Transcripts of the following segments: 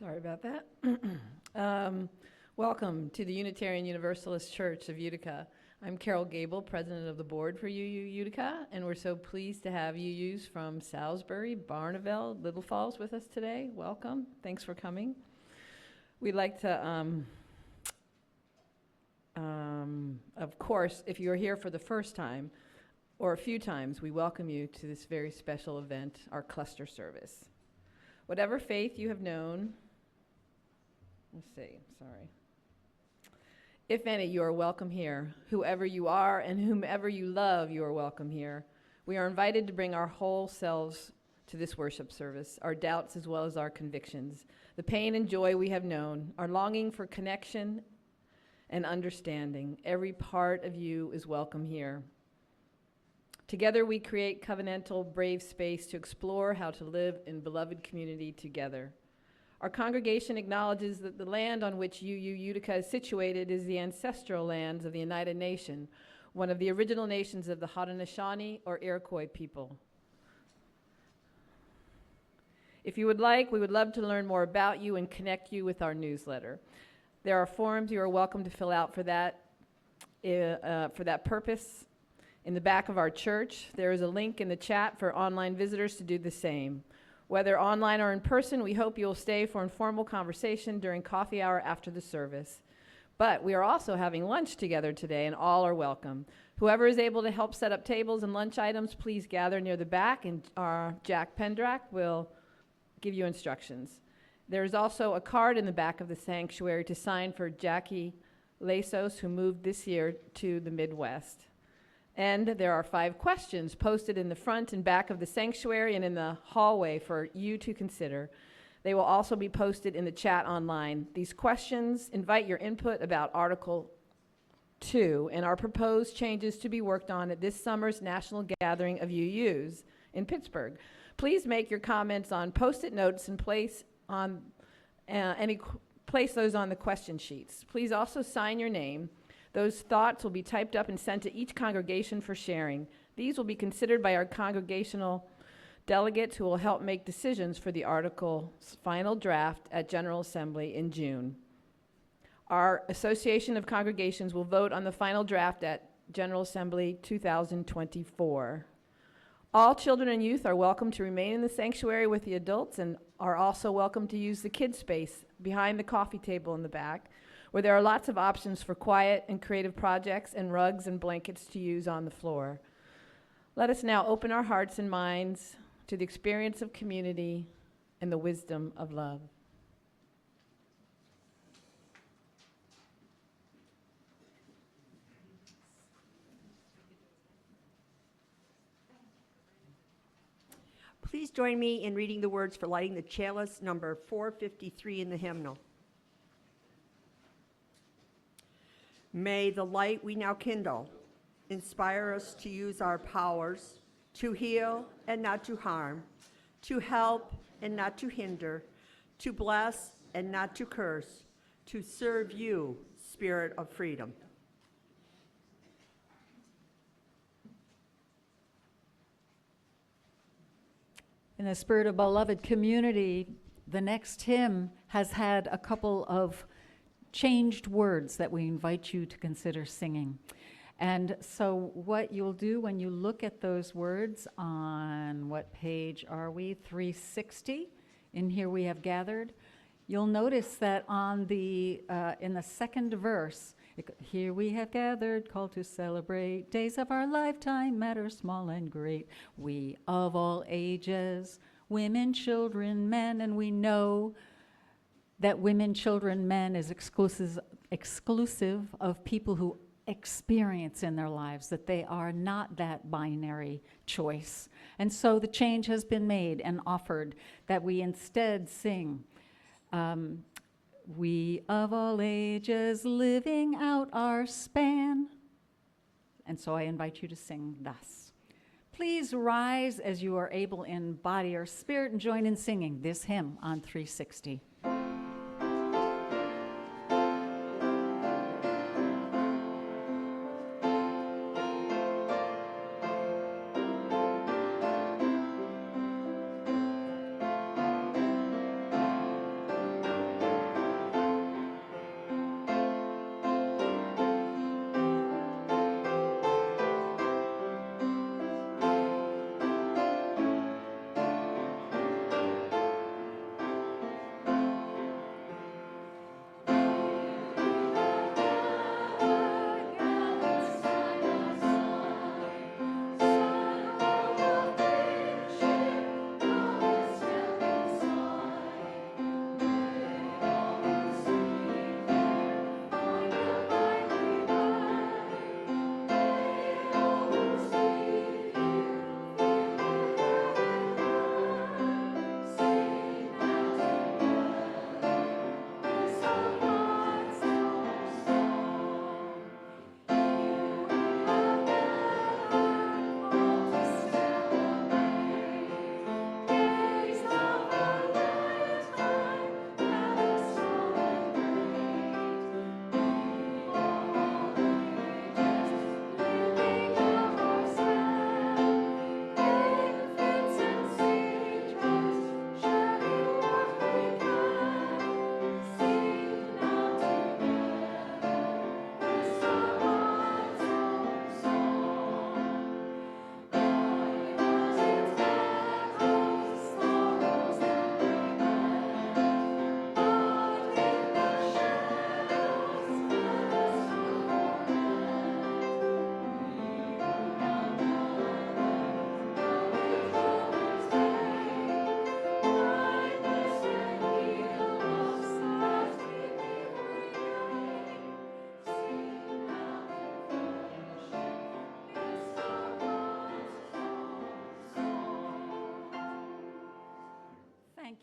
Sorry about that. Welcome to the Unitarian Universalist Church of Utica. I'm Carol Gable, president of the board for UU Utica, and we're so pleased to have UUs from Salisbury, Barneveld, Little Falls with us today. Welcome. Thanks for coming. We'd like to, of course, if you're here for the first time or a few times, we welcome you to this very special event, our cluster service. Whatever faith you have known, if any, you are welcome here. Whoever you are and whomever you love, you are welcome here. We are invited to bring our whole selves to this worship service, our doubts as well as our convictions, the pain and joy we have known, our longing for connection and understanding. Every part of you is welcome here. Together we create covenantal, brave space to explore how to live in beloved community together. Our congregation acknowledges that the land on which UU Utica is situated is the ancestral lands of the United Nation, one of the original nations of the Haudenosaunee or Iroquois people. If you would like, we would love to learn more about you and connect you with our newsletter. There are forms you are welcome to fill out for that purpose. In the back of our church, there is a link in the chat for online visitors to do the same. Whether online or in person, we hope you'll stay for informal conversation during coffee hour after the service. But we are also having lunch together today, and all are welcome. Whoever is able to help set up tables and lunch items, please gather near the back, and our Jack Bedrock will give you instructions. There is also a card in the back of the sanctuary to sign for Jackie Lasos, who moved this year to the Midwest. And there are 5 questions posted in the front and back of the sanctuary and in the hallway for you to consider. They will also be posted in the chat online. These questions invite your input about Article 2 and our proposed changes to be worked on at this summer's National Gathering of UUs in Pittsburgh. Please make your comments on Post-it notes and place those on the question sheets. Please also sign your name. Those thoughts will be typed up and sent to each congregation for sharing. These will be considered by our congregational delegates who will help make decisions for the article's final draft at General Assembly in June. Our Association of Congregations will vote on the final draft at General Assembly 2024. All children and youth are welcome to remain in the sanctuary with the adults and are also welcome to use the kids' space behind the coffee table in the back, where there are lots of options for quiet and creative projects and rugs and blankets to use on the floor. Let us now open our hearts and minds to the experience of community and the wisdom of love. Please join me in reading the words for lighting the chalice, number 453 in the hymnal. May the light we now kindle inspire us to use our powers to heal and not to harm, to help and not to hinder, to bless and not to curse, to serve you, Spirit of freedom. In the spirit of beloved community, the next hymn has had a couple of changed words that we invite you to consider singing. And so what you'll do when you look at those words on, what page are we? 360. In Here We Have Gathered. You'll notice that on the in the second verse, here we have gathered, called to celebrate days of our lifetime, matter small and great. We of all ages, women, children, men, and we know that women, children, men is exclusive of people who experience in their lives that they are not that binary choice. And so the change has been made and offered that we instead sing, we of all ages living out our span. And so I invite you to sing thus. Please rise as you are able in body or spirit and join in singing this hymn on 360.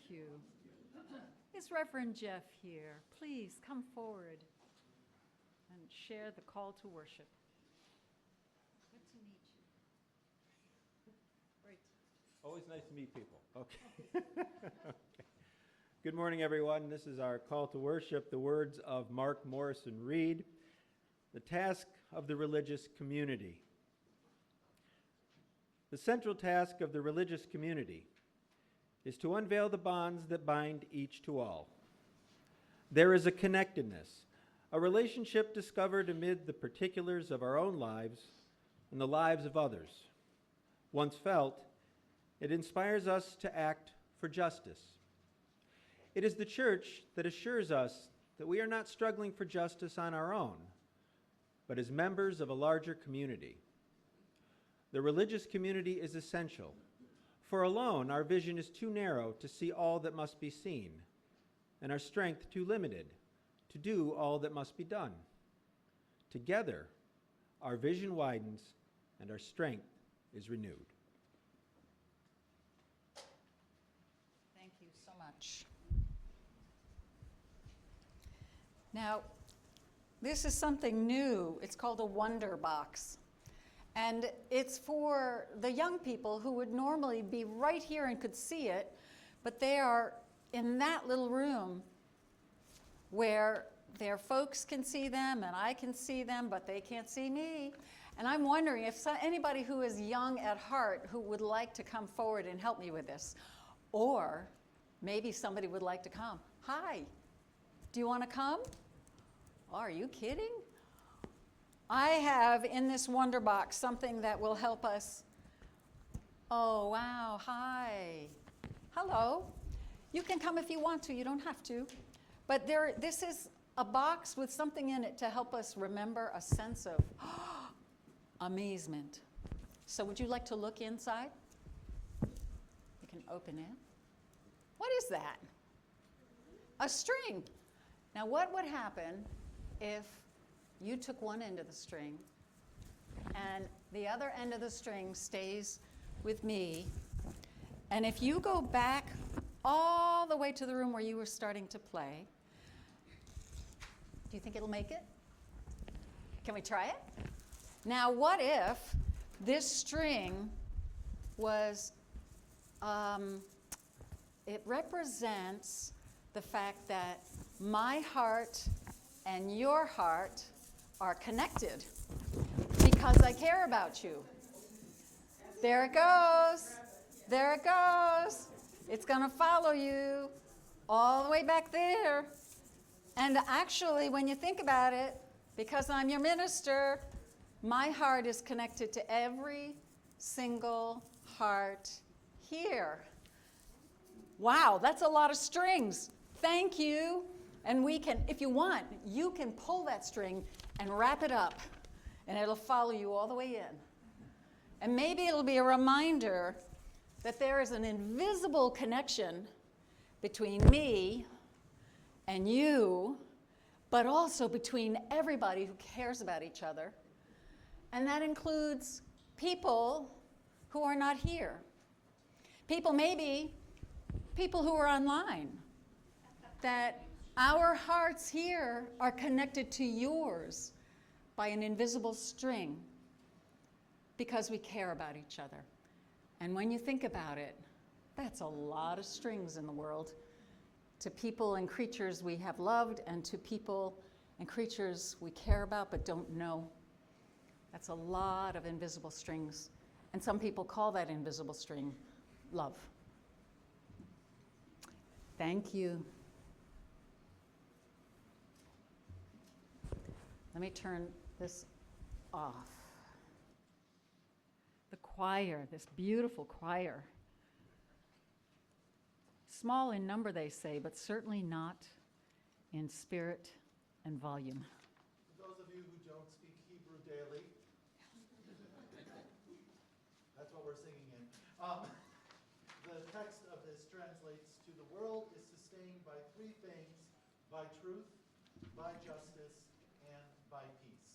Thank you. Is Reverend Jeff here? Please come forward and share the call to worship. Good to meet you. Great. Always nice to meet people. Okay. Okay. Good morning, everyone. This is our call to worship, the words of Mark Morrison Reed, the task of the religious community. The central task of the religious community is to unveil the bonds that bind each to all. There is a connectedness, a relationship discovered amid the particulars of our own lives and the lives of others. Once felt, it inspires us to act for justice. It is the church that assures us that we are not struggling for justice on our own, but as members of a larger community. The religious community is essential, for alone our vision is too narrow to see all that must be seen, and our strength too limited to do all that must be done. Together, our vision widens and our strength is renewed. Thank you so much. Now, this is something new. It's called a Wonder Box. And it's for the young people who would normally be right here and could see it, but they are in that little room where their folks can see them and I can see them, but they can't see me. And I'm wondering if anybody who is young at heart who would like to come forward and help me with this, or maybe somebody would like to come. Hi, do you want to come? Are you kidding? I have in this Wonder Box something that will help us. Oh, wow, hi. Hello. You can come if you want to, you don't have to. But this is a box with something in it to help us remember a sense of amazement. So would you like to look inside? You can open it. What is that? A string. Now what would happen if you took one end of the string and the other end of the string stays with me, and if you go back all the way to the room where you were starting to play, do you think it'll make it? Can we try it? Now what if this string was, it represents the fact that my heart and your heart are connected because I care about you. There it goes. There it goes. It's going to follow you all the way back there. And actually, when you think about it, because I'm your minister, my heart is connected to every single heart here. Wow, that's a lot of strings. Thank you. And we can, if you want, you can pull that string and wrap it up, and it'll follow you all the way in. And maybe it'll be a reminder that there is an invisible connection between me and you, but also between everybody who cares about each other. And that includes people who are not here. Maybe people who are online. That our hearts here are connected to yours by an invisible string because we care about each other. And when you think about it, that's a lot of strings in the world to people and creatures we have loved and to people and creatures we care about but don't know. That's a lot of invisible strings. And some people call that invisible string love. Thank you. Let me turn this off. The choir, this beautiful choir. Small in number, they say, but certainly not in spirit and volume. For those of you who don't speak Hebrew daily, that's what we're singing in. The text of this translates to: the world is sustained by three things: by truth, by justice, and by peace.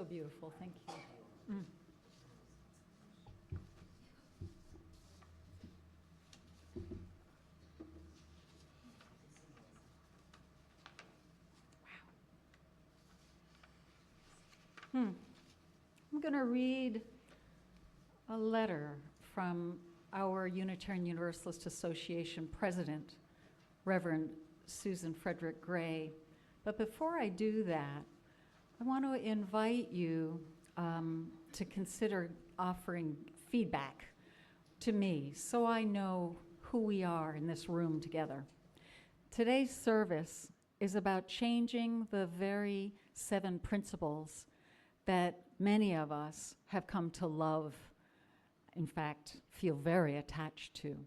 so beautiful. Thank you. Mm. I'm going to read a letter from our Unitarian Universalist Association president, Reverend Susan Frederick Gray. But before I do that, I want to invite you to consider offering feedback to me so I know who we are in this room together. Today's service is about changing the very 7 principles that many of us have come to love, in fact, feel very attached to.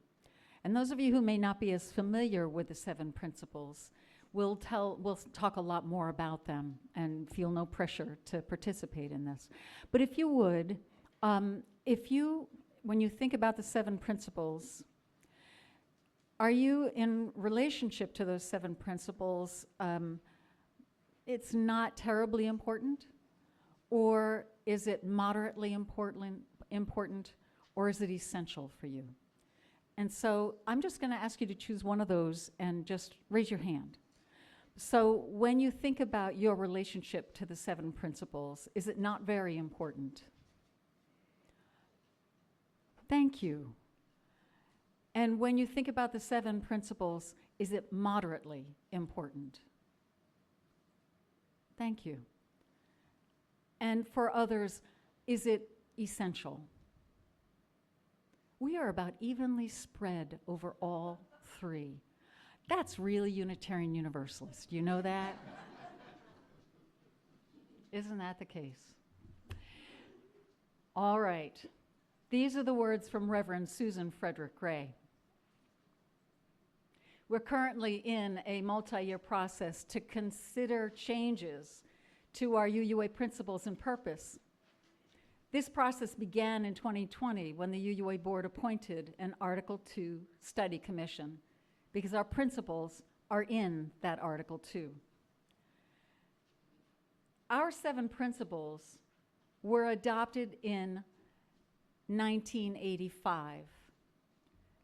And those of you who may not be as familiar with the 7 principles, we'll talk a lot more about them and feel no pressure to participate in this. But if you would, when you think about the 7 principles, are you in relationship to those 7 principles? It's not terribly important? Or is it moderately important, or is it essential for you? And so I'm just going to ask you to choose one of those and just raise your hand. So when you think about your relationship to the 7 principles, is it not very important? Thank you. And when you think about the 7 principles, is it moderately important? Thank you. And for others, is it essential? We are about evenly spread over all 3. That's really Unitarian Universalist. You know that? Isn't that the case? All right. These are the words from Reverend Susan Frederick Gray. We're currently in a multi-year process to consider changes to our UUA principles and purpose. This process began in 2020 when the UUA board appointed an Article 2 study commission, because our principles are in that Article 2. Our 7 principles were adopted in 1985.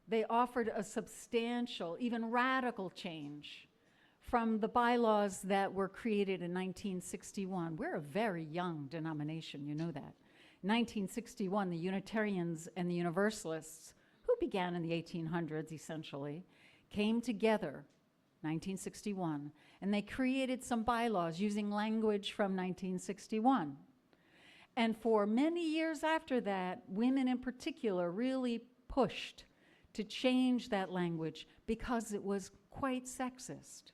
They offered a substantial, even radical change from the bylaws that were created in 1961. We're a very young denomination, you know that. 1961, the Unitarians and the Universalists, who began in the 1800s essentially, came together, 1961, and they created some bylaws using language from 1961. And for many years after that, women in particular really pushed to change that language because it was quite sexist.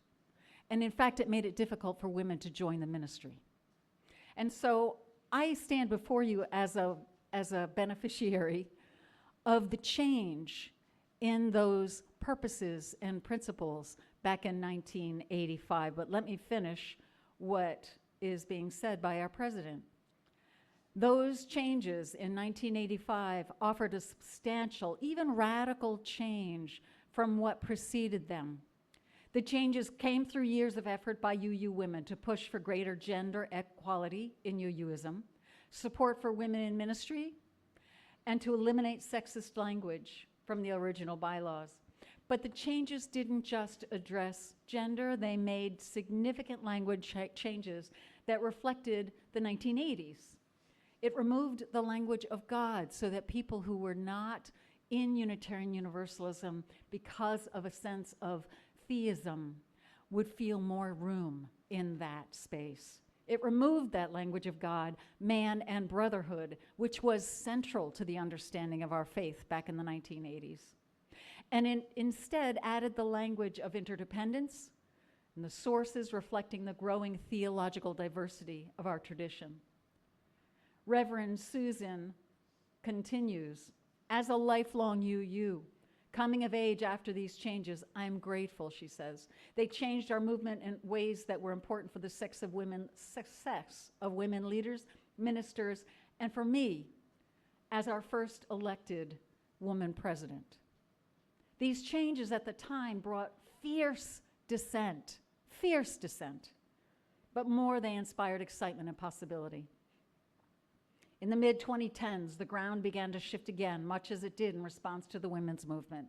And in fact, it made it difficult for women to join the ministry. And so I stand before you as a beneficiary of the change in those purposes and principles back in 1985. But let me finish what is being said by our president. Those changes in 1985 offered a substantial, even radical change from what preceded them. The changes came through years of effort by UU women to push for greater gender equality in UUism, support for women in ministry, and to eliminate sexist language from the original bylaws. But the changes didn't just address gender, they made significant language changes that reflected the 1980s. It removed the language of God so that people who were not in Unitarian Universalism because of a sense of theism would feel more room in that space. It removed that language of God, man, and brotherhood, which was central to the understanding of our faith back in the 1980s. And instead added the language of interdependence and the sources reflecting the growing theological diversity of our tradition. Reverend Susan continues, as a lifelong UU, coming of age after these changes, I'm grateful, she says. They changed our movement in ways that were important for the success of women leaders, ministers, and for me, as our first elected woman president. These changes at the time brought fierce dissent, but more they inspired excitement and possibility. In the mid-2010s, the ground began to shift again, much as it did in response to the women's movement.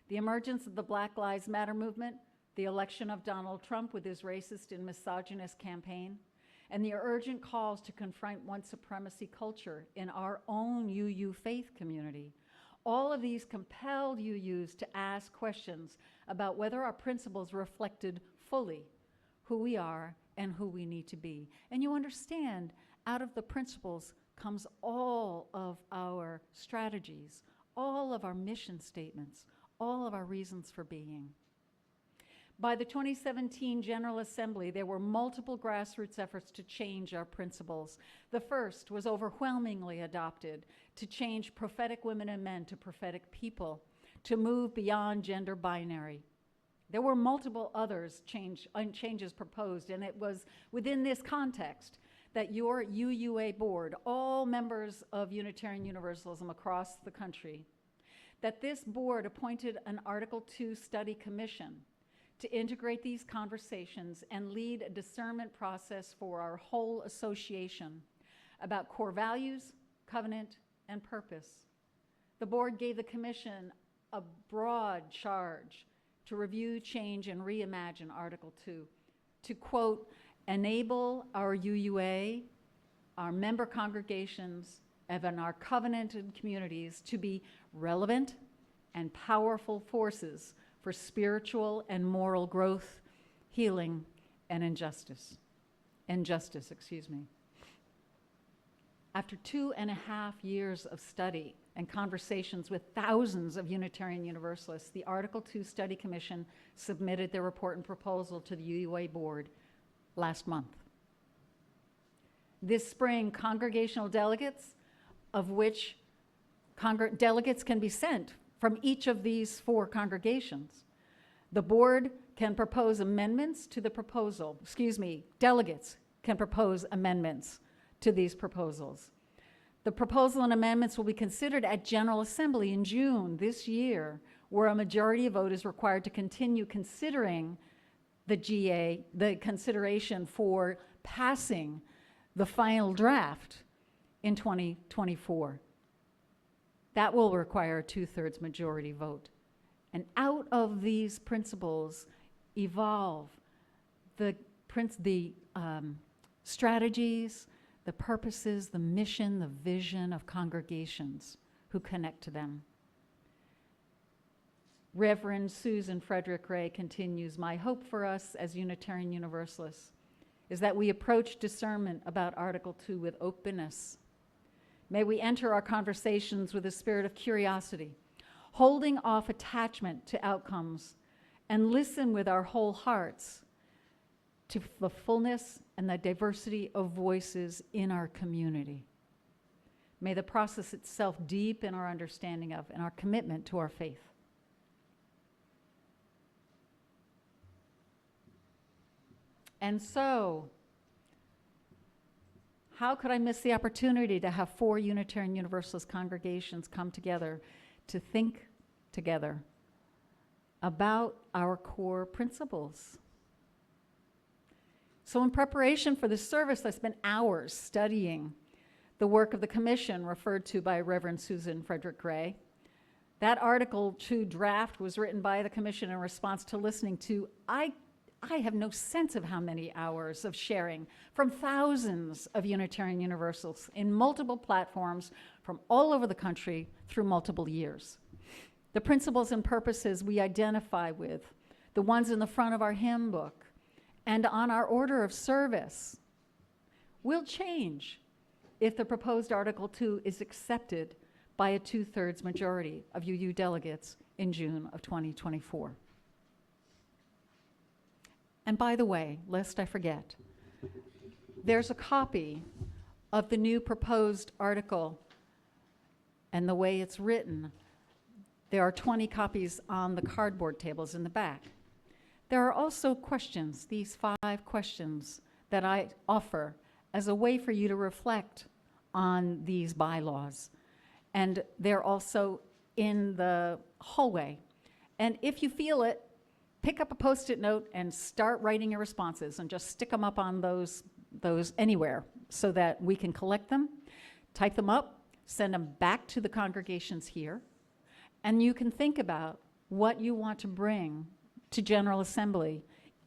The emergence of the Black Lives Matter movement, the election of Donald Trump with his racist and misogynist campaign, and the urgent calls to confront white supremacy culture in our own UU faith community. All of these compelled UUs to ask questions about whether our principles reflected fully who we are and who we need to be. And you understand, out of the principles comes all of our strategies, all of our mission statements, all of our reasons for being. By the 2017 General Assembly, there were multiple grassroots efforts to change our principles. The first was overwhelmingly adopted to change prophetic women and men to prophetic people, to move beyond gender binary. There were multiple others changes proposed, and it was within this context that your UUA board, all members of Unitarian Universalism across the country, that this board appointed an Article 2 study commission to integrate these conversations and lead a discernment process for our whole association about core values, covenant, and purpose. The board gave the commission a broad charge to review, change, and reimagine Article 2, to, quote, enable our UUA, our member congregations, and our covenanted communities to be relevant and powerful forces for spiritual and moral growth, healing, and injustice. After 2.5 years of study and conversations with thousands of Unitarian Universalists, the Article 2 Study Commission submitted their report and proposal to the UUA board last month. This spring, congregational delegates, of which delegates can be sent from each of these 4 congregations. The board can propose amendments to the proposal. Delegates can propose amendments to these proposals. The proposal and amendments will be considered at General Assembly in June this year, where a majority vote is required to continue considering the consideration for passing the final draft in 2024. That will require a 2/3 majority vote. And out of these principles evolve the strategies, the purposes, the mission, the vision of congregations who connect to them. Reverend Susan Frederick Ray continues, my hope for us as Unitarian Universalists is that we approach discernment about Article 2 with openness. May we enter our conversations with a spirit of curiosity, holding off attachment to outcomes, and listen with our whole hearts to the fullness and the diversity of voices in our community. May the process itself deepen our understanding of and our commitment to our faith. And so, how could I miss the opportunity to have 4 Unitarian Universalist congregations come together to think together about our core principles? So in preparation for this service, I spent hours studying the work of the commission referred to by Reverend Susan Frederick Ray. That Article 2 draft was written by the commission in response to listening to, I have no sense of how many hours of sharing from thousands of Unitarian Universalists in multiple platforms from all over the country through multiple years. The principles and purposes we identify with, the ones in the front of our hymn book and on our order of service, will change if the proposed Article 2 is accepted by a 2/3 majority of UU delegates in June of 2024. And by the way, lest I forget, there's a copy of the new proposed article and the way it's written. There are 20 copies on the cardboard tables in the back. There are also questions, these 5 questions that I offer as a way for you to reflect on these bylaws. And they're also in the hallway. And if you feel it, pick up a Post-it note and start writing your responses and just stick them up on those anywhere so that we can collect them type them up, send them back to the congregations here, and you can think about what you want to bring to General Assembly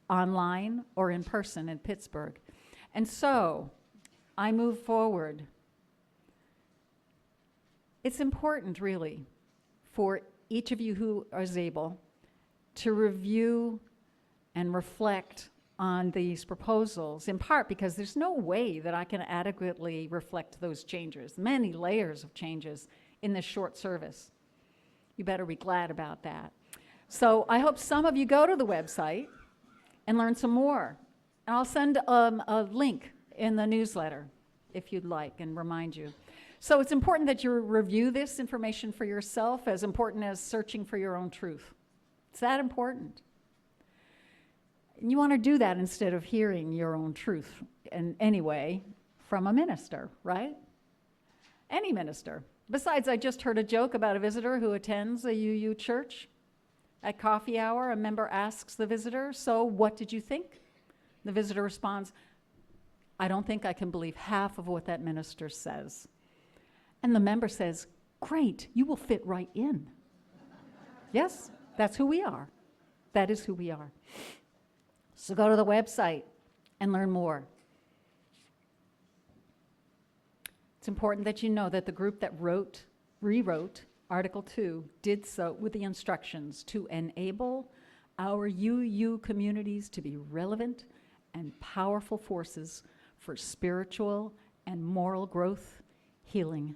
online or in person in Pittsburgh. And so I move forward. It's important, really, for each of you who is able to review and reflect on these proposals, in part because there's no way that I can adequately reflect those changes, many layers of changes in this short service. You better be glad about that. So I hope some of you go to the website and learn some more. And I'll send a link in the newsletter if you'd like and remind you. So it's important that you review this information for yourself, as important as searching for your own truth. It's that important. And you want to do that instead of hearing your own truth in any way from a minister, right? Any minister. Besides, I just heard a joke about a visitor who attends a UU church. At coffee hour, a member asks the visitor, "So what did you think?" The visitor responds, "I don't think I can believe half of what that minister says." And the member says, "Great, you will fit right in." Yes, that's who we are. That is who we are. So go to the website and learn more. It's important that you know that the group that rewrote Article 2 did so with the instructions to enable our UU communities to be relevant and powerful forces for spiritual and moral growth, healing,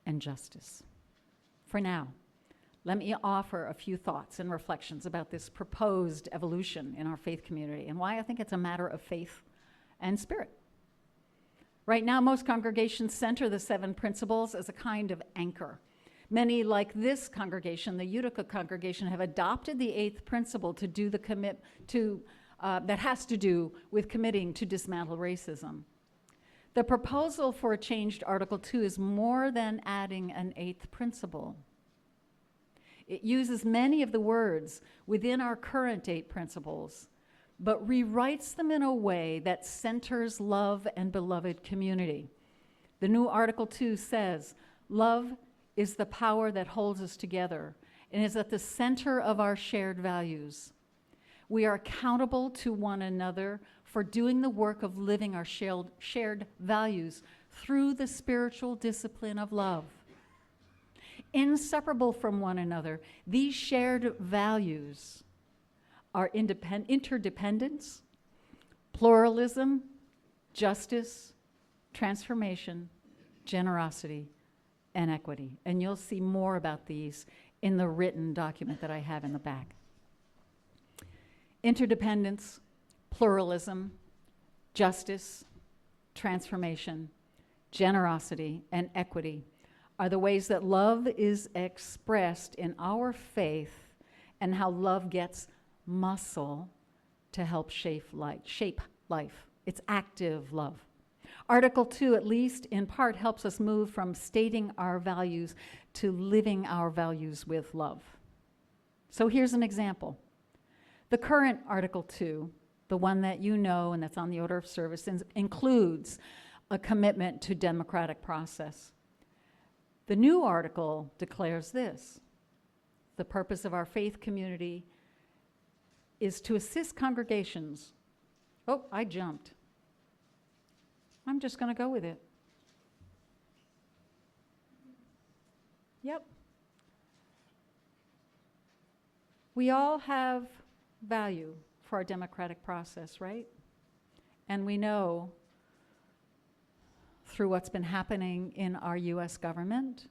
and justice. For now, let me offer a few thoughts and reflections about this proposed evolution in our faith community and why I think it's a matter of faith and spirit. Right now, most congregations center the 7 principles as a kind of anchor. Many, like this congregation, the Utica congregation, have adopted the 8th principle to do the that has to do with committing to dismantle racism. The proposal for a changed Article 2 is more than adding an 8th principle. It uses many of the words within our current 8 principles, but rewrites them in a way that centers love and beloved community. The new Article 2 says, "Love is the power that holds us together and is at the center of our shared values. We are accountable to one another for doing the work of living our shared values through the spiritual discipline of love. Inseparable from one another, these shared values are interdependence, pluralism, justice, transformation, generosity, and equity." And you'll see more about these in the written document that I have in the back. Interdependence, pluralism, justice, transformation, generosity, and equity are the ways that love is expressed in our faith and how love gets muscle to help shape life. It's active love. Article 2, at least in part, helps us move from stating our values to living our values with love. So here's an example. The current Article 2, the one that you know and that's on the order of service, includes a commitment to democratic process. The new article declares this: the purpose of our faith community is to assist congregations. Oh, I jumped. I'm just going to go with it. Yep. We all have value for our democratic process, right? And we know through what's been happening in our US government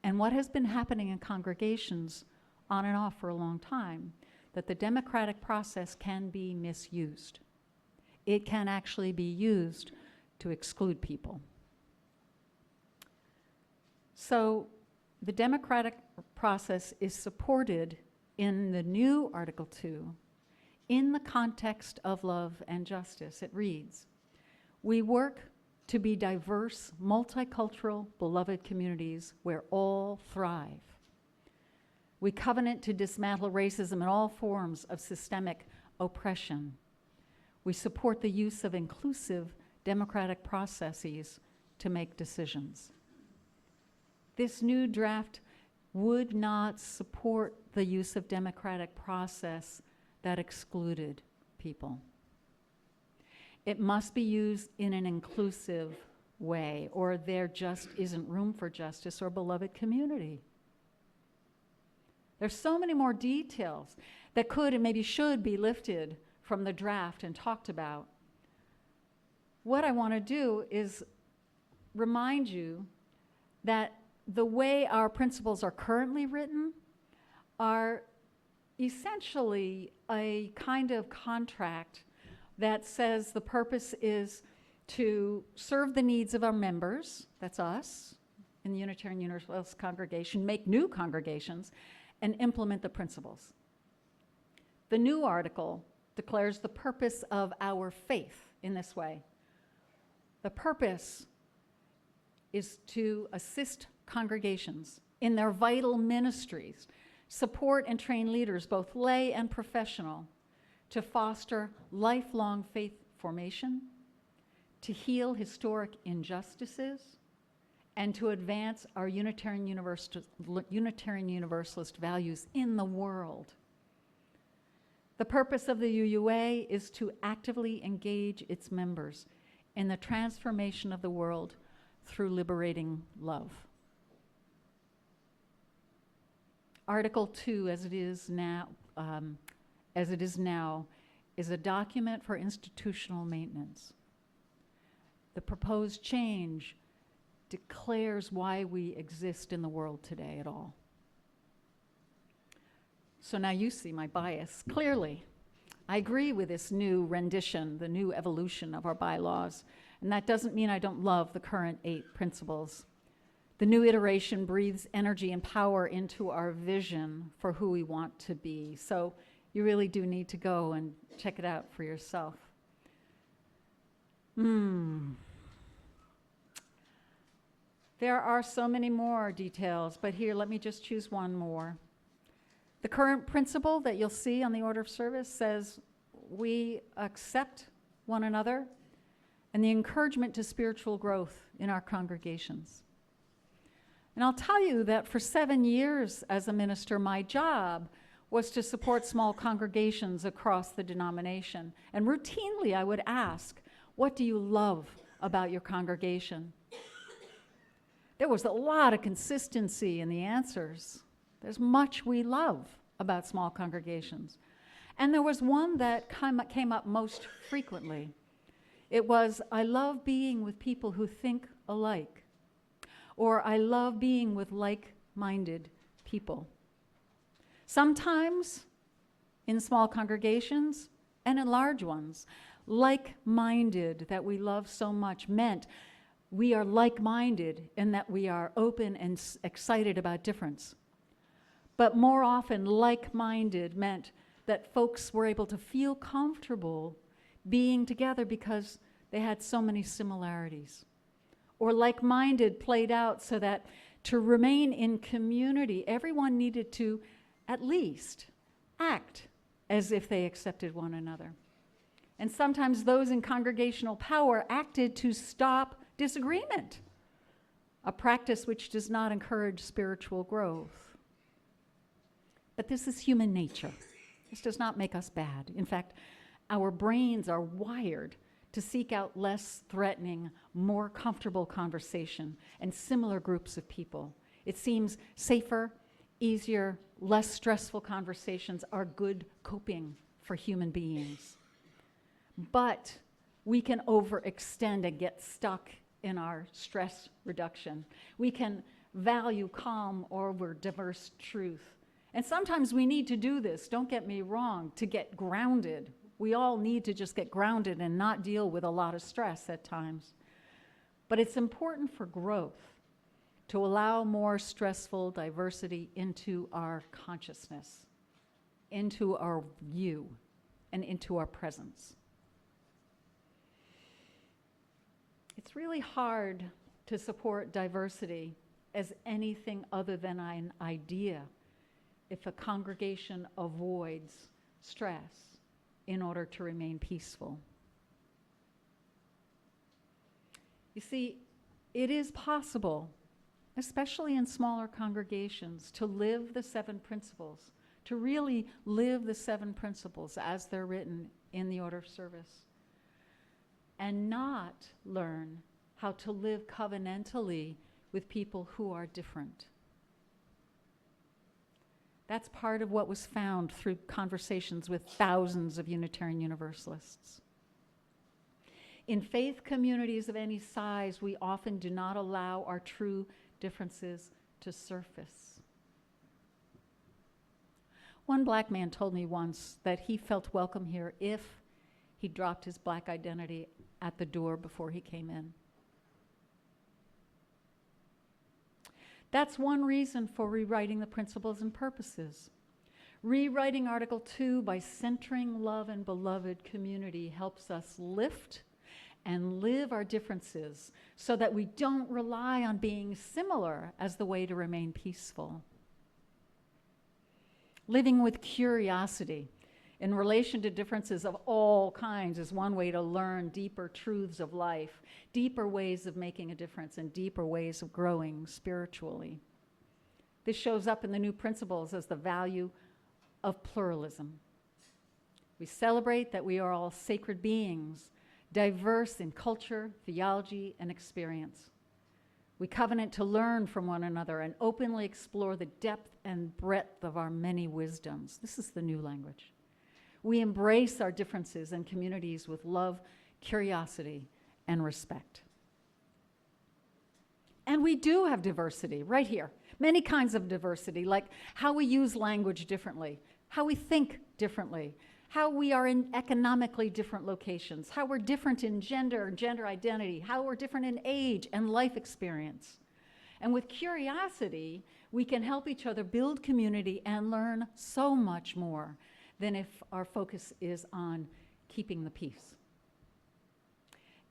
and what has been happening in congregations on and off for a long time, that the democratic process can be misused. It can actually be used to exclude people. So the democratic process is supported in the new Article 2 in the context of love and justice. It reads, "We work to be diverse, multicultural, beloved communities where all thrive. We covenant to dismantle racism and all forms of systemic oppression. We support the use of inclusive democratic processes to make decisions." This new draft would not support the use of democratic process that excluded people. It must be used in an inclusive way, or there just isn't room for justice or beloved community. There's so many more details that could and maybe should be lifted from the draft and talked about. What I want to do is remind you that the way our principles are currently written are essentially a kind of contract that says the purpose is to serve the needs of our members, that's us, in the Unitarian Universalist congregation, make new congregations, and implement the principles. The new article declares the purpose of our faith in this way. The purpose is to assist congregations in their vital ministries, support and train leaders, both lay and professional, to foster lifelong faith formation, to heal historic injustices, and to advance our Unitarian Universalist values in the world. The purpose of the UUA is to actively engage its members in the transformation of the world through liberating love. Article 2, as it is now, is a document for institutional maintenance. The proposed change declares why we exist in the world today at all. So now you see my bias clearly. I agree with this new rendition, the new evolution of our bylaws, and that doesn't mean I don't love the current 8 principles. The new iteration breathes energy and power into our vision for who we want to be. So you really do need to go and check it out for yourself. There are so many more details, but here, let me just choose one more. The current principle that you'll see on the order of service says we accept one another and the encouragement to spiritual growth in our congregations. And I'll tell you that for 7 years as a minister, my job was to support small congregations across the denomination. And routinely I would ask, what do you love about your congregation? There was a lot of consistency in the answers. There's much we love about small congregations. And there was one that came up most frequently. It was, I love being with people who think alike, or I love being with like-minded people. Sometimes in small congregations and in large ones, like-minded that we love so much meant we are like-minded in that we are open and excited about difference. But more often, like-minded meant that folks were able to feel comfortable being together because they had so many similarities. Or like-minded played out so that to remain in community, everyone needed to at least act as if they accepted one another. And sometimes those in congregational power acted to stop disagreement, a practice which does not encourage spiritual growth. But this is human nature. This does not make us bad. In fact, our brains are wired to seek out less threatening, more comfortable conversation and similar groups of people. It seems safer, easier, less stressful conversations are good coping for human beings. But we can overextend and get stuck in our stress reduction. We can value calm over diverse truth. And sometimes we need to do this, don't get me wrong, to get grounded. We all need to just get grounded and not deal with a lot of stress at times. But it's important for growth to allow more stressful diversity into our consciousness, into our view, and into our presence. It's really hard to support diversity as anything other than an idea if a congregation avoids stress in order to remain peaceful. You see, it is possible especially in smaller congregations, to live the 7 principles, to really live the 7 principles as they're written in the order of service, and not learn how to live covenantally with people who are different. That's part of what was found through conversations with thousands of Unitarian Universalists. In faith communities of any size, we often do not allow our true differences to surface. One black man told me once that he felt welcome here if he dropped his black identity at the door before he came in. That's one reason for rewriting the principles and purposes. Rewriting Article 2 by centering love and beloved community helps us lift and live our differences so that we don't rely on being similar as the way to remain peaceful. Living with curiosity in relation to differences of all kinds is one way to learn deeper truths of life, deeper ways of making a difference, and deeper ways of growing spiritually. This shows up in the new principles as the value of pluralism. We celebrate that we are all sacred beings, diverse in culture, theology, and experience. We covenant to learn from one another and openly explore the depth and breadth of our many wisdoms. This is the new language. We embrace our differences and communities with love, curiosity, and respect. And we do have diversity right here. Many kinds of diversity, like how we use language differently, how we think differently, how we are in economically different locations, how we're different in gender and gender identity, how we're different in age and life experience. And with curiosity, we can help each other build community and learn so much more than if our focus is on keeping the peace.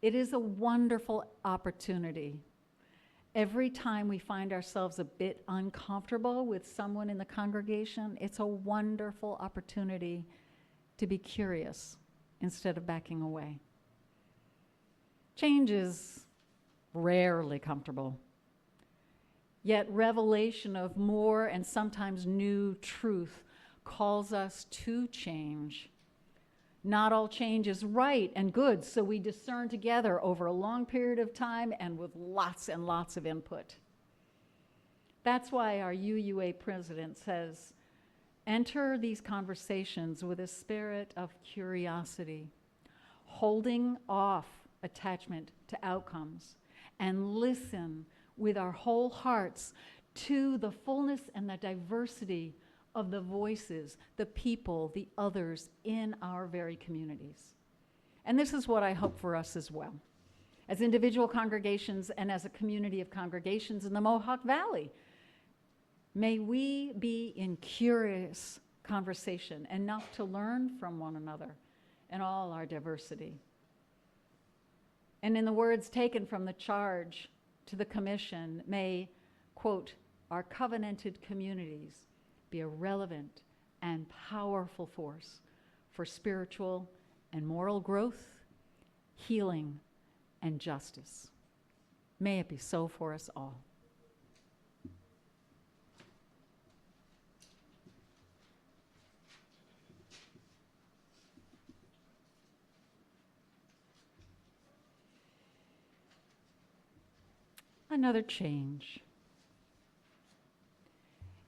It is a wonderful opportunity. Every time we find ourselves a bit uncomfortable with someone in the congregation, it's a wonderful opportunity to be curious instead of backing away. Change is rarely comfortable. Yet revelation of more and sometimes new truth calls us to change. Not all change is right and good, so we discern together over a long period of time and with lots and lots of input. That's why our UUA president says, enter these conversations with a spirit of curiosity, holding off attachment to outcomes, and listen with our whole hearts to the fullness and the diversity of the voices, the people, the others in our very communities. And this is what I hope for us as well. As individual congregations and as a community of congregations in the Mohawk Valley, may we be in curious conversation, enough to learn from one another in all our diversity. And in the words taken from the charge to the commission, may, quote, our covenanted communities be a relevant and powerful force for spiritual and moral growth, healing, and justice. May it be so for us all. Another change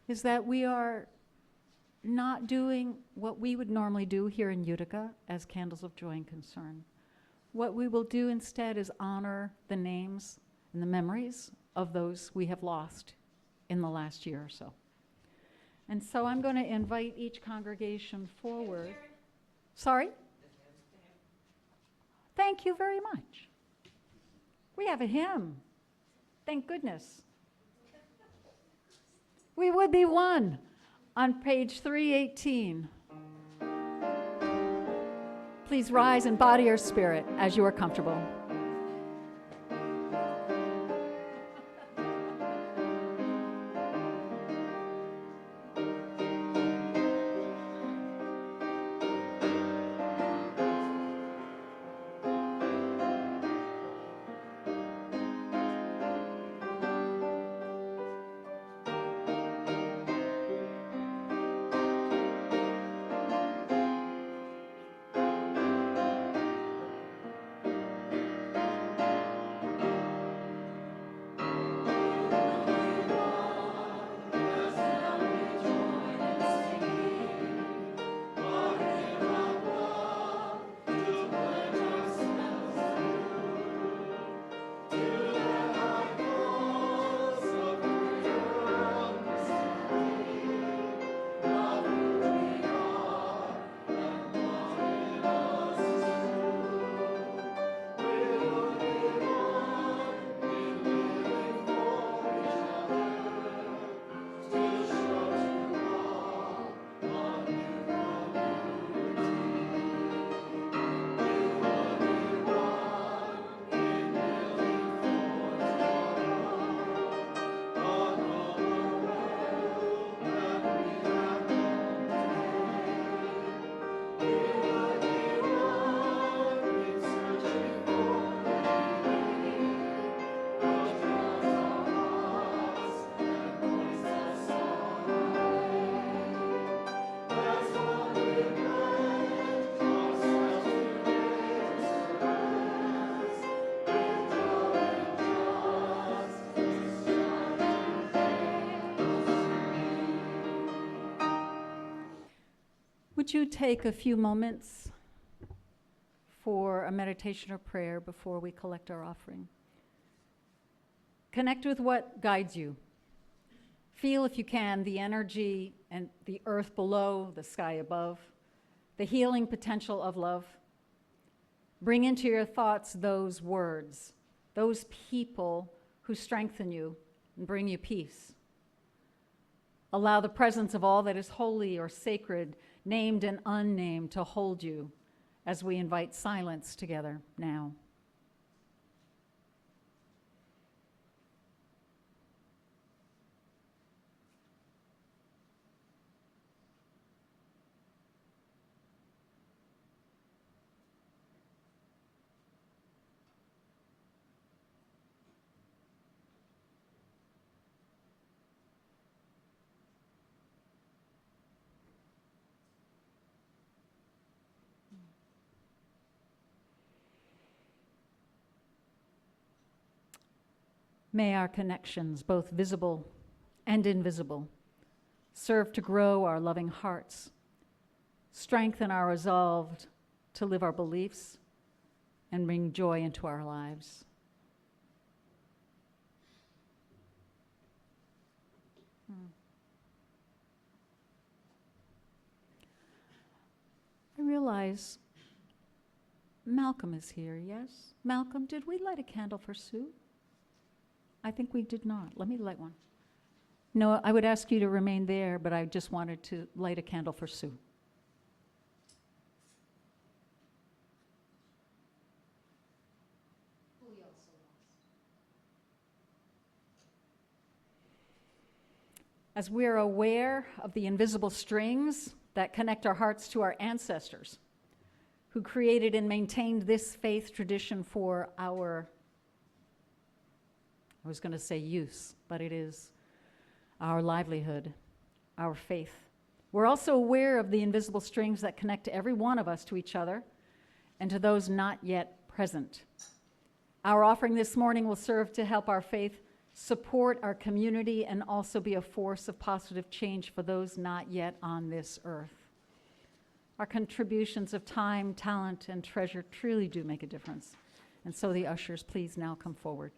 is that we are not doing what we would normally do here in Utica as Candles of Joy and Concern. What we will do instead is honor the names and the memories of those we have lost in the last year or so. And so I'm going to invite each congregation forward. Sorry? Thank you very much. We have a hymn. Thank goodness. We would be one on page 318. Please rise in body or spirit as you are comfortable. Would you take a few moments for a meditation or prayer before we collect our offering? Connect with what guides you. Feel, if you can, the energy and the earth below, the sky above, the healing potential of love. Bring into your thoughts those words, those people who strengthen you and bring you peace. Allow the presence of all that is holy or sacred, named and unnamed, to hold you as we invite silence together now. May our connections, both visible and invisible, serve to grow our loving hearts, strengthen our resolve to live our beliefs, and bring joy into our lives. I realize Malcolm is here, yes? Malcolm, did we light a candle for Sue? I think we did not. Let me light one. No, I would ask you to remain there, but I just wanted to light a candle for Sue. As we're aware of the invisible strings that connect our hearts to our ancestors, who created and maintained this faith tradition for our, I was going to say use, but it is our livelihood, our faith. We're also aware of the invisible strings that connect every one of us to each other and to those not yet present. Our offering this morning will serve to help our faith support our community and also be a force of positive change for those not yet on this earth. Our contributions of time, talent, and treasure truly do make a difference. And so the ushers, please now come forward.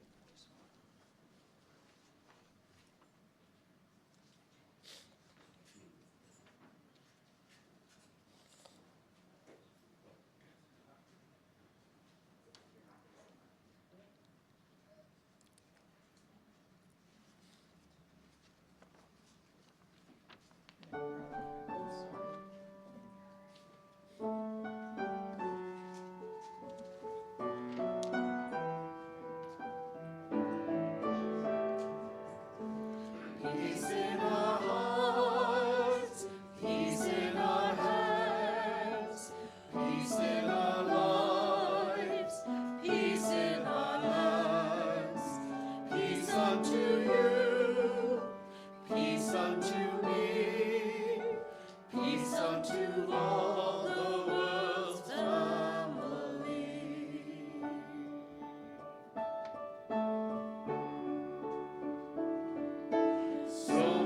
So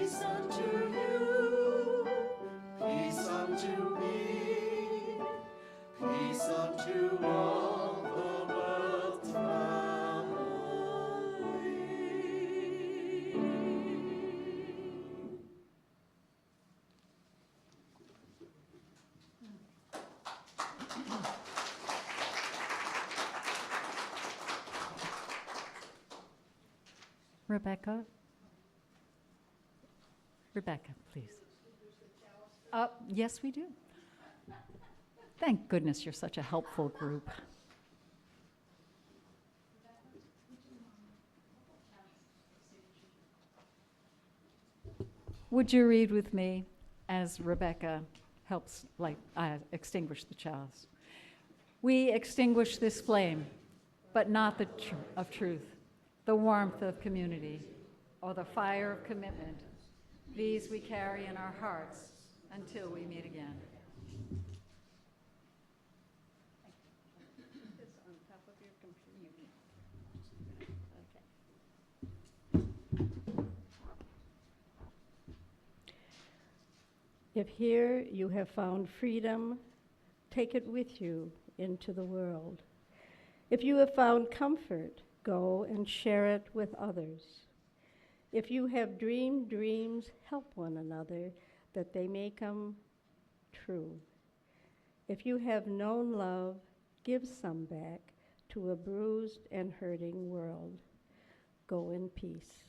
Peace unto you, peace unto me, peace unto all the world's family. Rebecca? Rebecca, please. Yes, we do. Thank goodness you're such a helpful group. Would you read with me as Rebecca helps extinguish the chalice? We extinguish this flame, but not the of truth, the warmth of community, or the fire of commitment. These we carry in our hearts until we meet again. If here you have found freedom, take it with you into the world. If you have found comfort, go and share it with others. If you have dreamed dreams, help one another that they may come true. If you have known love, give some back to a bruised and hurting world. Go in peace.